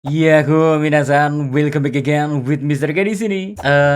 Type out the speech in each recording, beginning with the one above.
Yaku minasan, welcome back again with Mr. K di sini.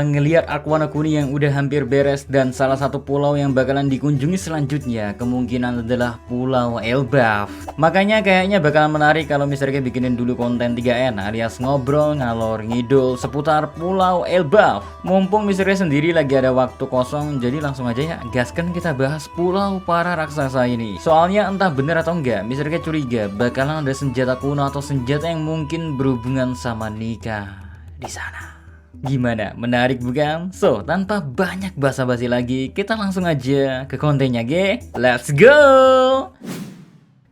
Ngelihat Ark Wano Kuni yang udah hampir beres dan salah satu pulau yang bakalan dikunjungi selanjutnya kemungkinan adalah Pulau Elbaf. Makanya kayaknya bakalan menarik kalau Mr. K bikinin dulu konten 3N alias ngobrol ngalor ngidul seputar Pulau Elbaf. Mumpung Mr. K sendiri lagi ada waktu kosong, jadi langsung aja ya gaskan kita bahas Pulau para raksasa ini. Soalnya entah bener atau enggak, Mr. K curiga bakalan ada senjata kuno atau senjata yang mungkin berhubungan sama nikah di sana. Gimana? Menarik bukan? So, tanpa banyak basa-basi lagi, kita langsung aja ke kontennya, ge. Let's go!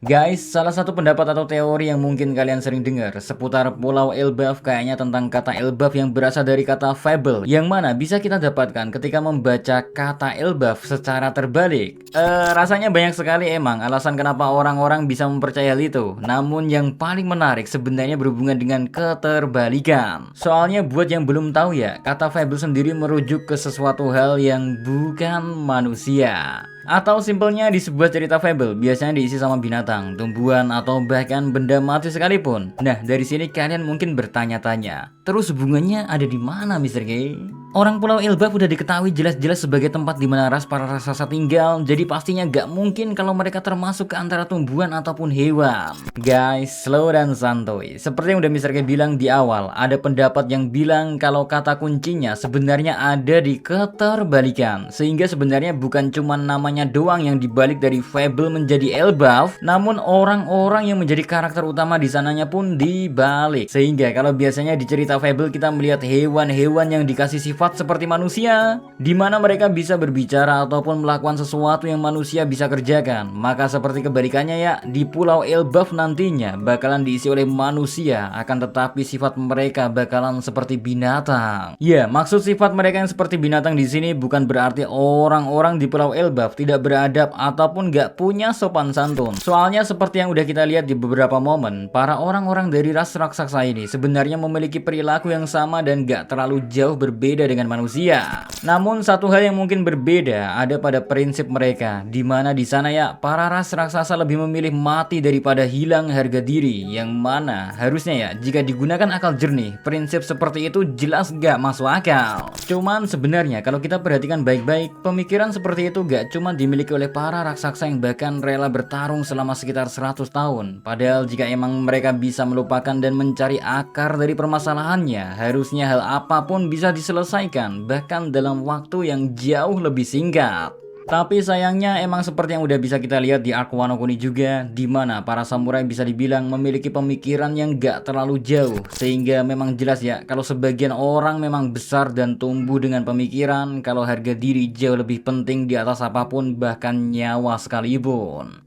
Guys, salah satu pendapat atau teori yang mungkin kalian sering dengar seputar Pulau Elbaf kayaknya tentang kata Elbaf yang berasal dari kata fable, yang mana bisa kita dapatkan ketika membaca kata Elbaf secara terbalik. Rasanya banyak sekali emang alasan kenapa orang-orang bisa mempercayai hal itu. Namun yang paling menarik sebenarnya berhubungan dengan keterbalikan. Soalnya buat yang belum tahu ya, kata fable sendiri merujuk ke sesuatu hal yang bukan manusia. Atau simpelnya di sebuah cerita fable biasanya diisi sama binatang, tumbuhan, atau bahkan benda mati sekalipun. Nah, dari sini kalian mungkin bertanya-tanya, terus hubungannya ada di mana, Mr. K? Orang Pulau Elbaf udah diketahui jelas-jelas sebagai tempat di mana ras para raksasa tinggal, jadi pastinya gak mungkin kalau mereka termasuk ke antara tumbuhan ataupun hewan. Guys, slow dan santuy. Seperti yang udah Mr. K bilang di awal, ada pendapat yang bilang kalau kata kuncinya sebenarnya ada di keterbalikan. Sehingga sebenarnya bukan cuma namanya doang yang dibalik dari fable menjadi Elbaf, namun orang-orang yang menjadi karakter utama di sananya pun dibalik. Sehingga kalau biasanya di cerita fable kita melihat hewan-hewan yang dikasih sifat seperti manusia, di mana mereka bisa berbicara ataupun melakukan sesuatu yang manusia bisa kerjakan. Maka seperti kebalikannya ya, di Pulau Elbaf nantinya bakalan diisi oleh manusia, akan tetapi sifat mereka bakalan seperti binatang. Ya, maksud sifat mereka yang seperti binatang di sini bukan berarti orang-orang di Pulau Elbaf tidak beradab ataupun gak punya sopan santun. Soalnya seperti yang udah kita lihat di beberapa momen, para orang-orang dari ras raksasa ini sebenarnya memiliki perilaku yang sama dan gak terlalu jauh berbeda dengan manusia. Namun satu hal yang mungkin berbeda ada pada prinsip mereka, di mana di sana ya para ras raksasa lebih memilih mati daripada hilang harga diri, yang mana harusnya ya jika digunakan akal jernih, prinsip seperti itu jelas gak masuk akal. Cuman sebenarnya kalau kita perhatikan baik-baik, pemikiran seperti itu gak cuma dimiliki oleh para raksasa yang bahkan rela bertarung selama sekitar 100 tahun. Padahal jika emang mereka bisa melupakan dan mencari akar dari permasalahannya, harusnya hal apapun bisa diselesaikan bahkan dalam waktu yang jauh lebih singkat. Tapi sayangnya emang seperti yang udah bisa kita lihat di Ark Wano Kuni juga, di mana para samurai bisa dibilang memiliki pemikiran yang gak terlalu jauh. Sehingga memang jelas ya, kalau sebagian orang memang besar dan tumbuh dengan pemikiran kalau harga diri jauh lebih penting di atas apapun, bahkan nyawa sekalipun.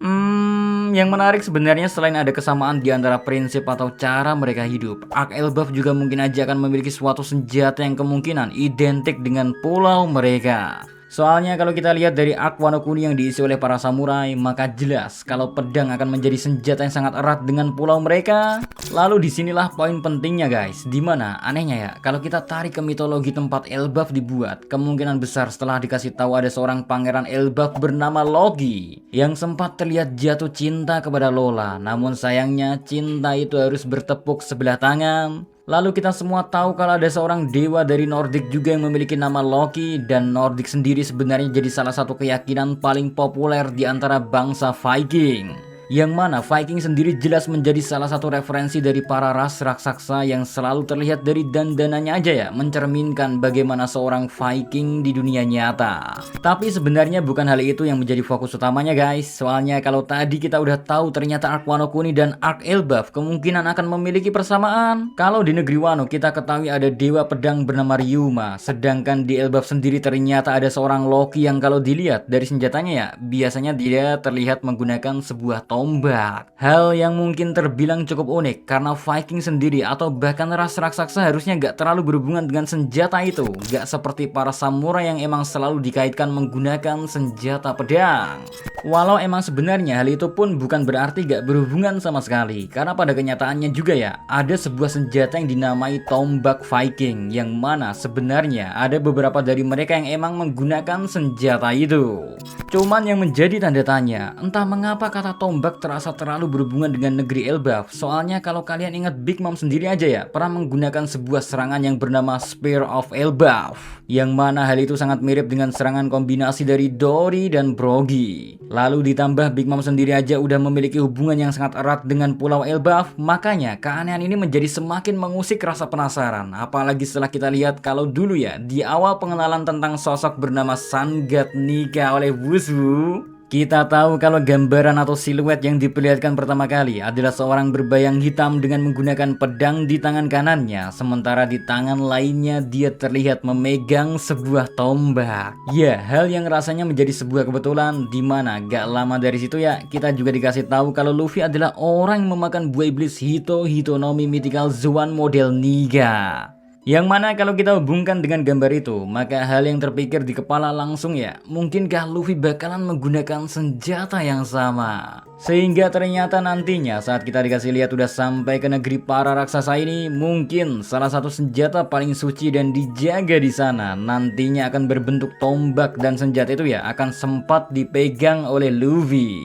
Yang menarik sebenarnya selain ada kesamaan di antara prinsip atau cara mereka hidup, Ark Elbaf juga mungkin aja akan memiliki suatu senjata yang kemungkinan identik dengan pulau mereka. Soalnya kalau kita lihat dari Ark Wano Kuni yang diisi oleh para samurai, maka jelas kalau pedang akan menjadi senjata yang sangat erat dengan pulau mereka. Lalu disinilah poin pentingnya guys, dimana anehnya ya, kalau kita tarik ke mitologi tempat Elbaf dibuat, kemungkinan besar setelah dikasih tahu ada seorang pangeran Elbaf bernama Loki yang sempat terlihat jatuh cinta kepada Lola. Namun sayangnya cinta itu harus bertepuk sebelah tangan. Lalu kita semua tahu kalau ada seorang dewa dari Nordik juga yang memiliki nama Loki, dan Nordik sendiri sebenarnya jadi salah satu keyakinan paling populer di antara bangsa Viking. Yang mana Viking sendiri jelas menjadi salah satu referensi dari para ras raksasa yang selalu terlihat dari dandanannya aja ya, mencerminkan bagaimana seorang Viking di dunia nyata. Tapi sebenarnya bukan hal itu yang menjadi fokus utamanya guys. Soalnya kalau tadi kita udah tahu ternyata Ark Wano Kuni dan Ark Elbaf kemungkinan akan memiliki persamaan. Kalau di negeri Wano kita ketahui ada dewa pedang bernama Ryuma, sedangkan di Elbaf sendiri ternyata ada seorang Loki yang kalau dilihat dari senjatanya ya, biasanya dia terlihat menggunakan sebuah tombak. Hal yang mungkin terbilang cukup unik karena Viking sendiri atau bahkan ras raksasa harusnya gak terlalu berhubungan dengan senjata itu. Gak seperti para samurai yang emang selalu dikaitkan menggunakan senjata pedang. Walau emang sebenarnya hal itu pun bukan berarti gak berhubungan sama sekali, karena pada kenyataannya juga ya ada sebuah senjata yang dinamai tombak Viking, yang mana sebenarnya ada beberapa dari mereka yang emang menggunakan senjata itu. Cuman yang menjadi tanda tanya, entah mengapa kata tombak tombak terasa terlalu berhubungan dengan negeri Elbaf. Soalnya kalau kalian ingat Big Mom sendiri aja ya, pernah menggunakan sebuah serangan yang bernama Spear of Elbaf, yang mana hal itu sangat mirip dengan serangan kombinasi dari Dory dan Brogy. Lalu ditambah Big Mom sendiri aja udah memiliki hubungan yang sangat erat dengan Pulau Elbaf, makanya keanehan ini menjadi semakin mengusik rasa penasaran. Apalagi setelah kita lihat kalau dulu ya, di awal pengenalan tentang sosok bernama Sun God Nika oleh Wushu, kita tahu kalau gambaran atau siluet yang diperlihatkan pertama kali adalah seorang berbayang hitam dengan menggunakan pedang di tangan kanannya, sementara di tangan lainnya dia terlihat memegang sebuah tombak. Ya, hal yang rasanya menjadi sebuah kebetulan, dimana gak lama dari situ ya kita juga dikasih tahu kalau Luffy adalah orang yang memakan buah iblis Hitonomi Mythical Zoan model Niga. Yang mana kalau kita hubungkan dengan gambar itu, maka hal yang terpikir di kepala langsung ya, mungkinkah Luffy bakalan menggunakan senjata yang sama? Sehingga ternyata nantinya saat kita dikasih lihat udah sampai ke negeri para raksasa ini, mungkin salah satu senjata paling suci dan dijaga di sana nantinya akan berbentuk tombak, dan senjata itu ya akan sempat dipegang oleh Luffy.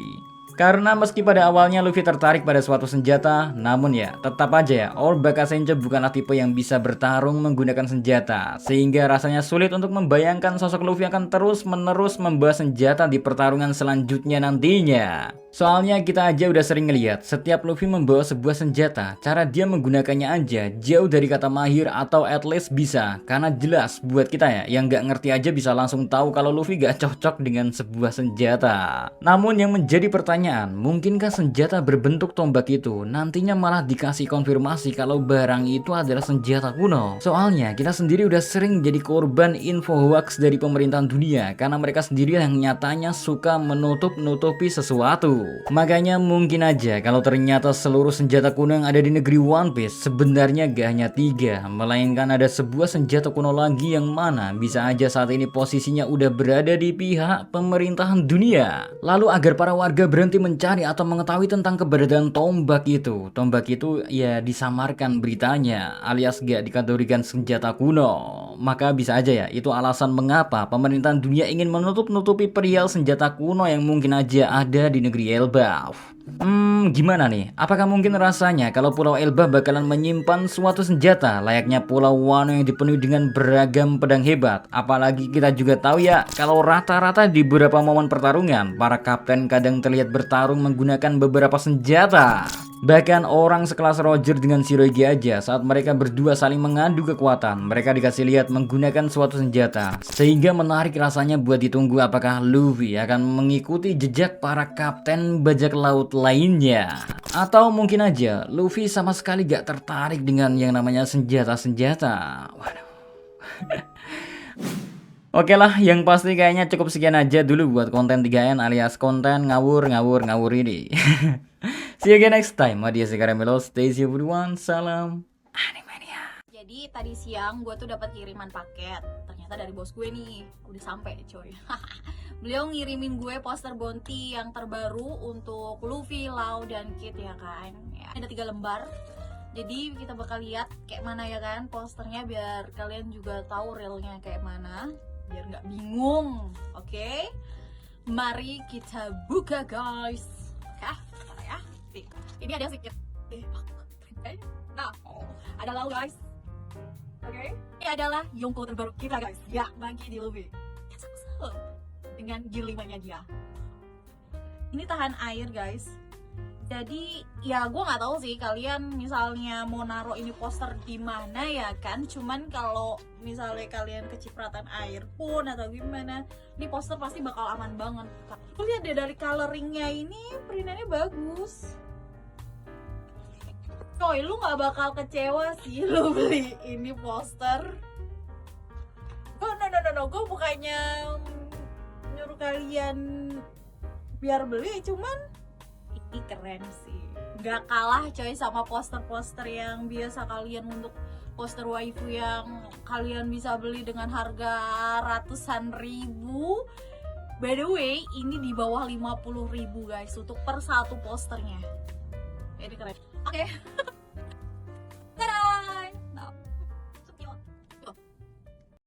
Karena meski pada awalnya Luffy tertarik pada suatu senjata, namun ya tetap aja ya Old Bakasenjo bukanlah tipe yang bisa bertarung menggunakan senjata, sehingga rasanya sulit untuk membayangkan sosok Luffy akan terus-menerus membawa senjata di pertarungan selanjutnya nantinya. Soalnya kita aja udah sering ngeliat setiap Luffy membawa sebuah senjata, cara dia menggunakannya aja jauh dari kata mahir atau at least bisa. Karena jelas buat kita ya yang gak ngerti aja bisa langsung tahu kalau Luffy gak cocok dengan sebuah senjata. Namun yang menjadi pertanyaan, mungkinkah senjata berbentuk tombak itu nantinya malah dikasih konfirmasi kalau barang itu adalah senjata kuno? Soalnya kita sendiri udah sering jadi korban info hoax dari pemerintahan dunia, karena mereka sendiri yang nyatanya suka menutup-nutupi sesuatu. Makanya mungkin aja kalau ternyata seluruh senjata kuno yang ada di negeri One Piece sebenarnya gak hanya 3, melainkan ada sebuah senjata kuno lagi yang mana bisa aja saat ini posisinya udah berada di pihak pemerintahan dunia. Lalu agar para warga berhenti mencari atau mengetahui tentang keberadaan tombak itu ya disamarkan beritanya alias gak dikategorikan senjata kuno. Maka bisa aja ya itu alasan mengapa pemerintahan dunia ingin menutup-nutupi perihal senjata kuno yang mungkin aja ada di negeri Elbaf. Gimana nih? Apakah mungkin rasanya kalau Pulau Elbaf bakalan menyimpan suatu senjata layaknya Pulau Wano yang dipenuhi dengan beragam pedang hebat? Apalagi kita juga tahu ya kalau rata-rata di beberapa momen pertarungan para kapten kadang terlihat bertarung menggunakan beberapa senjata. Bahkan orang sekelas Roger dengan Shirohige aja saat mereka berdua saling mengadu kekuatan, mereka dikasih lihat menggunakan suatu senjata. Sehingga menarik rasanya buat ditunggu apakah Luffy akan mengikuti jejak para kapten bajak laut lainnya. Atau mungkin aja Luffy sama sekali gak tertarik dengan yang namanya senjata-senjata. Waduh. Oke lah, yang pasti kayaknya cukup sekian aja dulu buat konten 3N alias konten ngawur ini. See you again next time. Madia Sekaramelo, stay safe everyone. Salam Animania. Jadi tadi siang gue tuh dapat kiriman paket. Ternyata dari bos gue nih, udah sampai coy. Beliau ngirimin gue poster Bounty yang terbaru untuk Luffy, Lau, dan Kid ya kan. Ya, ada 3 lembar. Jadi kita bakal lihat kayak mana ya kan posternya, biar kalian juga tahu realnya kayak mana, biar nggak bingung. Oke? Mari kita buka guys. Ya. Ini ada sedikit. Nah, ada Lau guys. Oke? Ini adalah Yonko terbaru kita guys. Ya, bagi di Luffy. Dengan gilimannya dia. Ini tahan air guys. Jadi ya gue nggak tahu sih kalian misalnya mau naruh ini poster di mana ya kan. Cuman kalau misalnya kalian kecipratan air pun atau gimana, ini poster pasti bakal aman banget. Lu lihat deh dari coloringnya ini, perintannya bagus. Coy, lu nggak bakal kecewa sih lu beli ini poster. Oh no, gue bukannya nyuruh kalian biar beli, cuman ini keren sih, nggak kalah coy sama poster-poster yang biasa kalian untuk poster waifu yang kalian bisa beli dengan harga ratusan ribu. By the way, ini di bawah 50.000 guys untuk per satu posternya. Ini keren. Oke.